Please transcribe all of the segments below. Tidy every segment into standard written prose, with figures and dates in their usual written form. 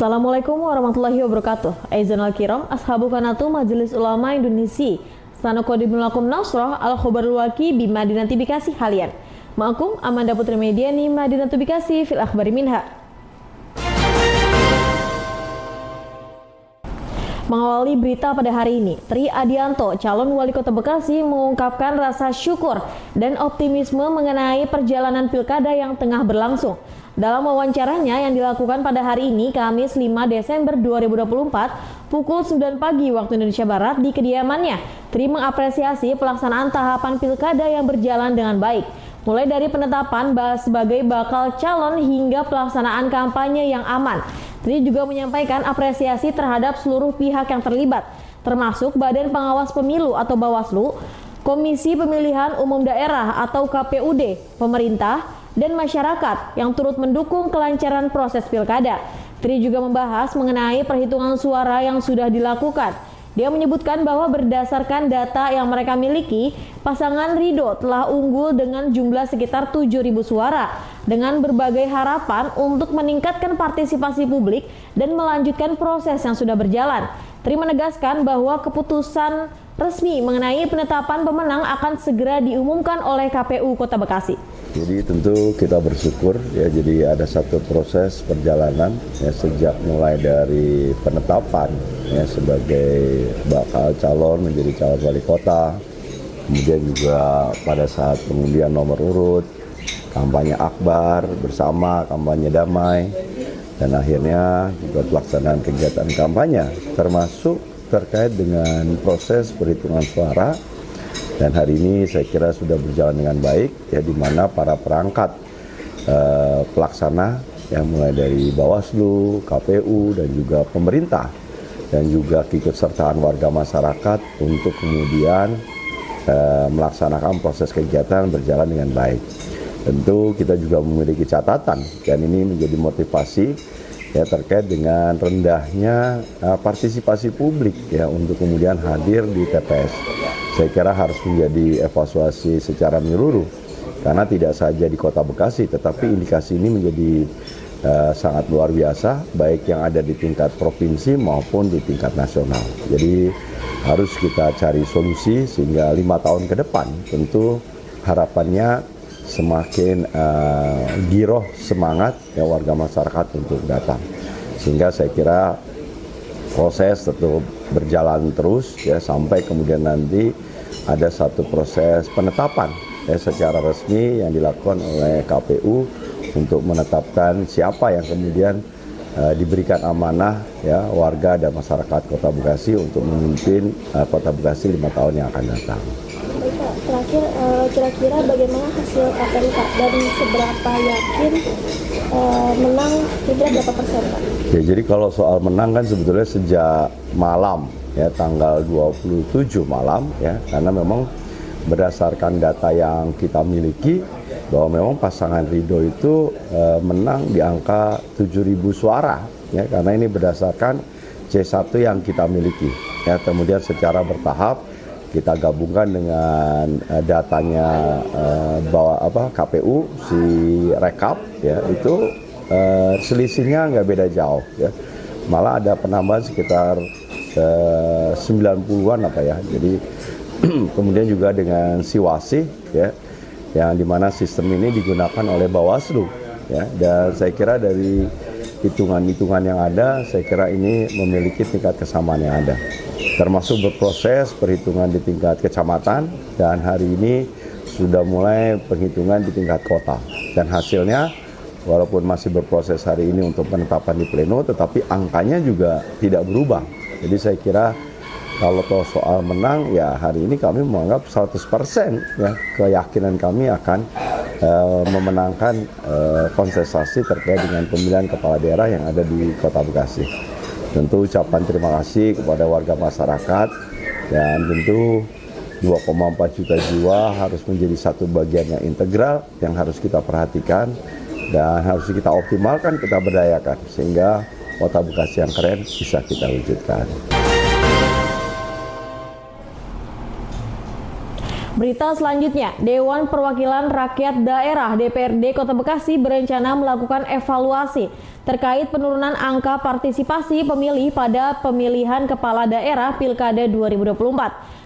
Assalamualaikum warahmatullahi wabarakatuh. Aizanul kiram, ashabu kanatu Majelis Ulama Indonesia. Sanaqadimul lakum nasrah al-khobarul waki bima dinantibikasi halian. Ma'akum Amanda Putri Mediani madinatubikasi fil akhbari minha. Mengawali berita pada hari ini, Tri Adianto, calon wali kota Bekasi, mengungkapkan rasa syukur dan optimisme mengenai perjalanan pilkada yang tengah berlangsung. Dalam wawancaranya yang dilakukan pada hari ini, Kamis 5 Desember 2024, pukul 9 pagi waktu Indonesia Barat di kediamannya, Tri mengapresiasi pelaksanaan tahapan pilkada yang berjalan dengan baik. Mulai dari penetapan sebagai bakal calon hingga pelaksanaan kampanye yang aman. Tri juga menyampaikan apresiasi terhadap seluruh pihak yang terlibat, termasuk Badan Pengawas Pemilu atau Bawaslu, Komisi Pemilihan Umum Daerah atau KPUD, pemerintah, dan masyarakat yang turut mendukung kelancaran proses pilkada. Tri juga membahas mengenai perhitungan suara yang sudah dilakukan. Dia menyebutkan bahwa berdasarkan data yang mereka miliki, pasangan Ridho telah unggul dengan jumlah sekitar 7.000 suara, dengan berbagai harapan untuk meningkatkan partisipasi publik dan melanjutkan proses yang sudah berjalan. Tri menegaskan bahwa keputusan resmi mengenai penetapan pemenang akan segera diumumkan oleh KPU Kota Bekasi. Jadi tentu kita bersyukur ya, jadi ada satu proses perjalanan ya, sejak mulai dari penetapan ya sebagai bakal calon menjadi calon wali kota, kemudian juga pada saat pengundian nomor urut, kampanye akbar bersama, kampanye damai, dan akhirnya juga pelaksanaan kegiatan kampanye termasuk terkait dengan proses perhitungan suara. Dan hari ini saya kira sudah berjalan dengan baik ya, di mana para perangkat pelaksana yang mulai dari Bawaslu, KPU, dan juga pemerintah dan juga keikutsertaan warga masyarakat untuk kemudian melaksanakan proses kegiatan berjalan dengan baik. Tentu kita juga memiliki catatan dan ini menjadi motivasi ya terkait dengan rendahnya partisipasi publik ya untuk kemudian hadir di TPS. Saya kira harus menjadi evaluasi secara menyeluruh karena tidak saja di Kota Bekasi, tetapi indikasi ini menjadi sangat luar biasa, baik yang ada di tingkat provinsi maupun di tingkat nasional. Jadi harus kita cari solusi sehingga 5 tahun ke depan tentu harapannya semakin giroh semangat ya warga masyarakat untuk datang. Sehingga saya kira proses tetap berjalan terus ya sampai kemudian nanti ada satu proses penetapan ya secara resmi yang dilakukan oleh KPU untuk menetapkan siapa yang kemudian diberikan amanah ya warga dan masyarakat Kota Bekasi untuk memimpin Kota Bekasi 5 tahun yang akan datang. Terakhir, kira-kira bagaimana hasil KPU Pak dan seberapa yakin menang, kira-kira berapa persen Pak? Ya, jadi kalau soal menang kan sebetulnya sejak malam ya tanggal 27 malam ya, karena memang berdasarkan data yang kita miliki bahwa memang pasangan Ridho itu menang di angka 7.000 suara ya, karena ini berdasarkan C1 yang kita miliki ya, kemudian secara bertahap kita gabungkan dengan datanya KPU si rekap ya, itu selisihnya nggak beda jauh ya, malah ada penambahan sekitar 90-an apa ya. Jadi kemudian juga dengan Siwasih ya, yang dimana sistem ini digunakan oleh Bawaslu ya, dan saya kira dari hitungan-hitungan yang ada, saya kira ini memiliki tingkat kesamaan yang ada, termasuk berproses perhitungan di tingkat kecamatan, dan hari ini sudah mulai penghitungan di tingkat kota, dan hasilnya walaupun masih berproses hari ini untuk penetapan di pleno, tetapi angkanya juga tidak berubah. Jadi saya kira kalau soal menang ya hari ini kami menganggap 100% ya, keyakinan kami akan memenangkan kontestasi terkait dengan pemilihan kepala daerah yang ada di Kota Bekasi. Tentu ucapan terima kasih kepada warga masyarakat, dan tentu 2,4 juta jiwa harus menjadi satu bagian yang integral yang harus kita perhatikan dan harus kita optimalkan, kita berdayakan sehingga Kota Bekasi yang keren bisa kita wujudkan. Berita selanjutnya, Dewan Perwakilan Rakyat Daerah DPRD Kota Bekasi berencana melakukan evaluasi terkait penurunan angka partisipasi pemilih pada pemilihan kepala daerah Pilkada 2024.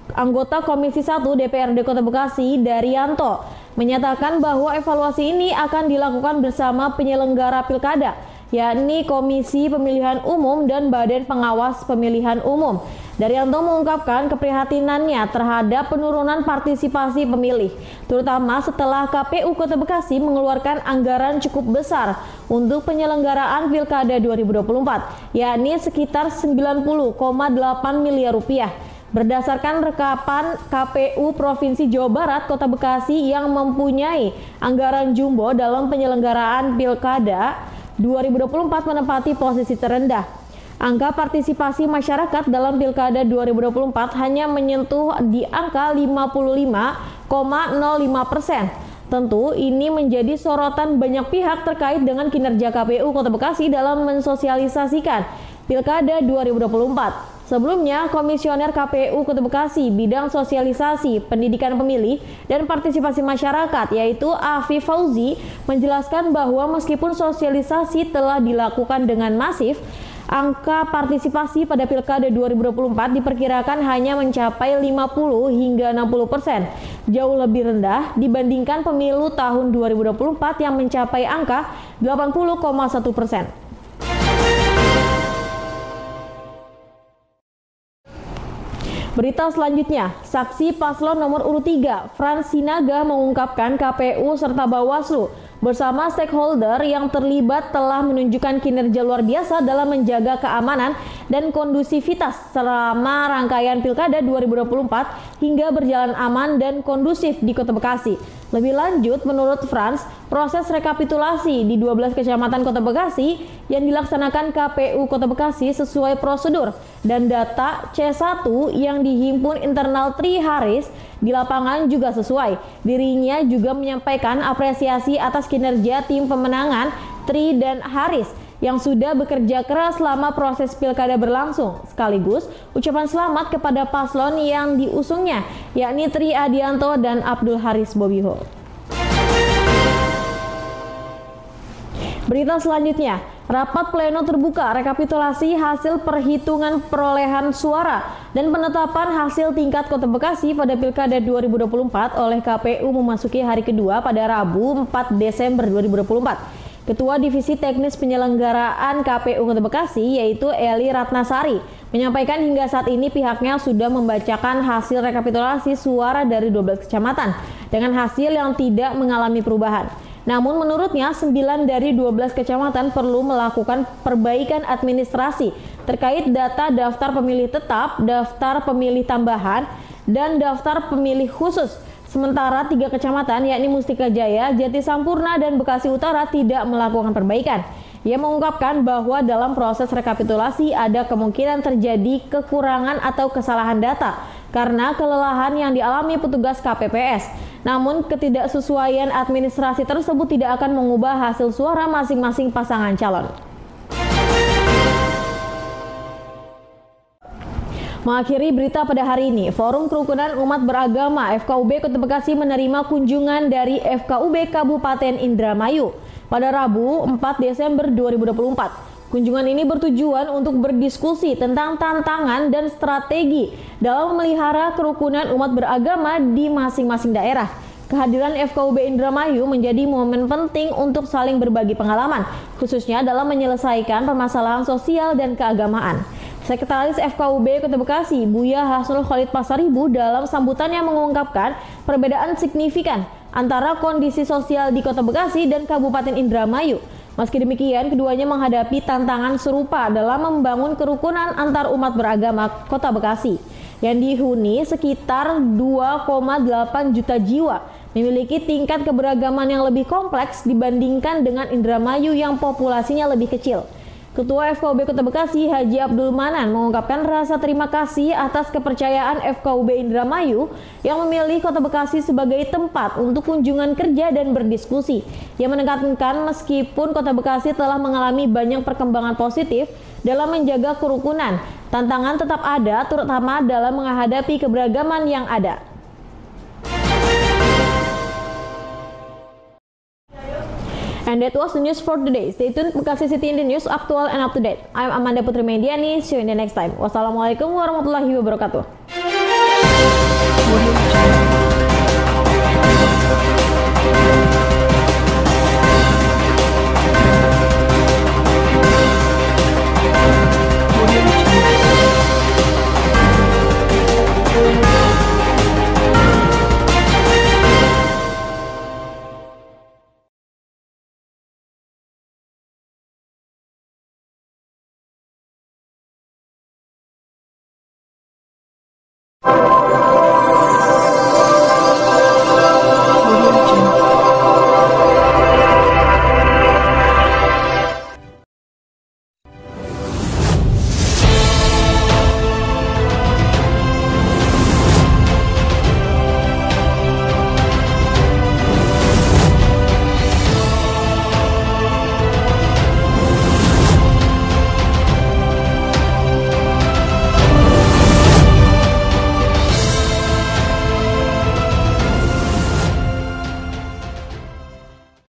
Anggota Komisi 1 DPRD Kota Bekasi, Daryanto, menyatakan bahwa evaluasi ini akan dilakukan bersama penyelenggara Pilkada, yakni Komisi Pemilihan Umum dan Badan Pengawas Pemilihan Umum. Daryanto mengungkapkan keprihatinannya terhadap penurunan partisipasi pemilih, terutama setelah KPU Kota Bekasi mengeluarkan anggaran cukup besar untuk penyelenggaraan Pilkada 2024, yakni sekitar 90,8 miliar rupiah. Berdasarkan rekapan KPU Provinsi Jawa Barat Kota Bekasi yang mempunyai anggaran jumbo dalam penyelenggaraan Pilkada 2024 menempati posisi terendah. Angka partisipasi masyarakat dalam Pilkada 2024 hanya menyentuh di angka 55,05%. Tentu ini menjadi sorotan banyak pihak terkait dengan kinerja KPU Kota Bekasi dalam mensosialisasikan Pilkada 2024. Sebelumnya, Komisioner KPU Kota Bekasi bidang sosialisasi, pendidikan pemilih, dan partisipasi masyarakat yaitu Afif Fauzi menjelaskan bahwa meskipun sosialisasi telah dilakukan dengan masif, angka partisipasi pada Pilkada 2024 diperkirakan hanya mencapai 50 hingga 60%, jauh lebih rendah dibandingkan pemilu tahun 2024 yang mencapai angka 80,1%. Berita selanjutnya, saksi paslon nomor urut 3, Frans Sinaga mengungkapkan KPU serta Bawaslu bersama stakeholder yang terlibat telah menunjukkan kinerja luar biasa dalam menjaga keamanan dan kondusivitas selama rangkaian Pilkada 2024 hingga berjalan aman dan kondusif di Kota Bekasi. Lebih lanjut, menurut Frans, proses rekapitulasi di 12 kecamatan Kota Bekasi yang dilaksanakan KPU Kota Bekasi sesuai prosedur dan data C1 yang dihimpun internal Tri Haris di lapangan juga sesuai. Dirinya juga menyampaikan apresiasi atas kinerja tim pemenangan Tri dan Haris yang sudah bekerja keras selama proses pilkada berlangsung, sekaligus ucapan selamat kepada paslon yang diusungnya, yakni Tri Adianto dan Abdul Haris Bobiho. Berita selanjutnya, rapat pleno terbuka rekapitulasi hasil perhitungan perolehan suara dan penetapan hasil tingkat Kota Bekasi pada Pilkada 2024 oleh KPU memasuki hari kedua pada Rabu 4 Desember 2024. Ketua Divisi Teknis Penyelenggaraan KPU Kota Bekasi yaitu Eli Ratnasari menyampaikan hingga saat ini pihaknya sudah membacakan hasil rekapitulasi suara dari 12 kecamatan dengan hasil yang tidak mengalami perubahan. Namun menurutnya 9 dari 12 kecamatan perlu melakukan perbaikan administrasi terkait data daftar pemilih tetap, daftar pemilih tambahan, dan daftar pemilih khusus. Sementara 3 kecamatan yakni Mustika Jaya, Jati Sampurna, dan Bekasi Utara tidak melakukan perbaikan. Ia mengungkapkan bahwa dalam proses rekapitulasi ada kemungkinan terjadi kekurangan atau kesalahan data karena kelelahan yang dialami petugas KPPS. Namun ketidaksesuaian administrasi tersebut tidak akan mengubah hasil suara masing-masing pasangan calon. Mengakhiri berita pada hari ini, Forum Kerukunan Umat Beragama FKUB Kota Bekasi menerima kunjungan dari FKUB Kabupaten Indramayu pada Rabu 4 Desember 2024. Kunjungan ini bertujuan untuk berdiskusi tentang tantangan dan strategi dalam memelihara kerukunan umat beragama di masing-masing daerah. Kehadiran FKUB Indramayu menjadi momen penting untuk saling berbagi pengalaman, khususnya dalam menyelesaikan permasalahan sosial dan keagamaan. Sekretaris FKUB Kota Bekasi, Buya Hasnul Khalid Pasaribu, dalam sambutannya mengungkapkan perbedaan signifikan antara kondisi sosial di Kota Bekasi dan Kabupaten Indramayu. Meski demikian, keduanya menghadapi tantangan serupa dalam membangun kerukunan antar umat beragama Kota Bekasi yang dihuni sekitar 2,8 juta jiwa, memiliki tingkat keberagaman yang lebih kompleks dibandingkan dengan Indramayu yang populasinya lebih kecil. Ketua FKUB Kota Bekasi, Haji Abdul Manan, mengungkapkan rasa terima kasih atas kepercayaan FKUB Indramayu yang memilih Kota Bekasi sebagai tempat untuk kunjungan kerja dan berdiskusi. Ia menekankan meskipun Kota Bekasi telah mengalami banyak perkembangan positif dalam menjaga kerukunan, tantangan tetap ada, terutama dalam menghadapi keberagaman yang ada. And that was the news for today. Stay tuned, Bekasi City in the News, aktual and up to date. I'm Amanda Putri Mediani. See you in the next time. Wassalamualaikum warahmatullahi wabarakatuh.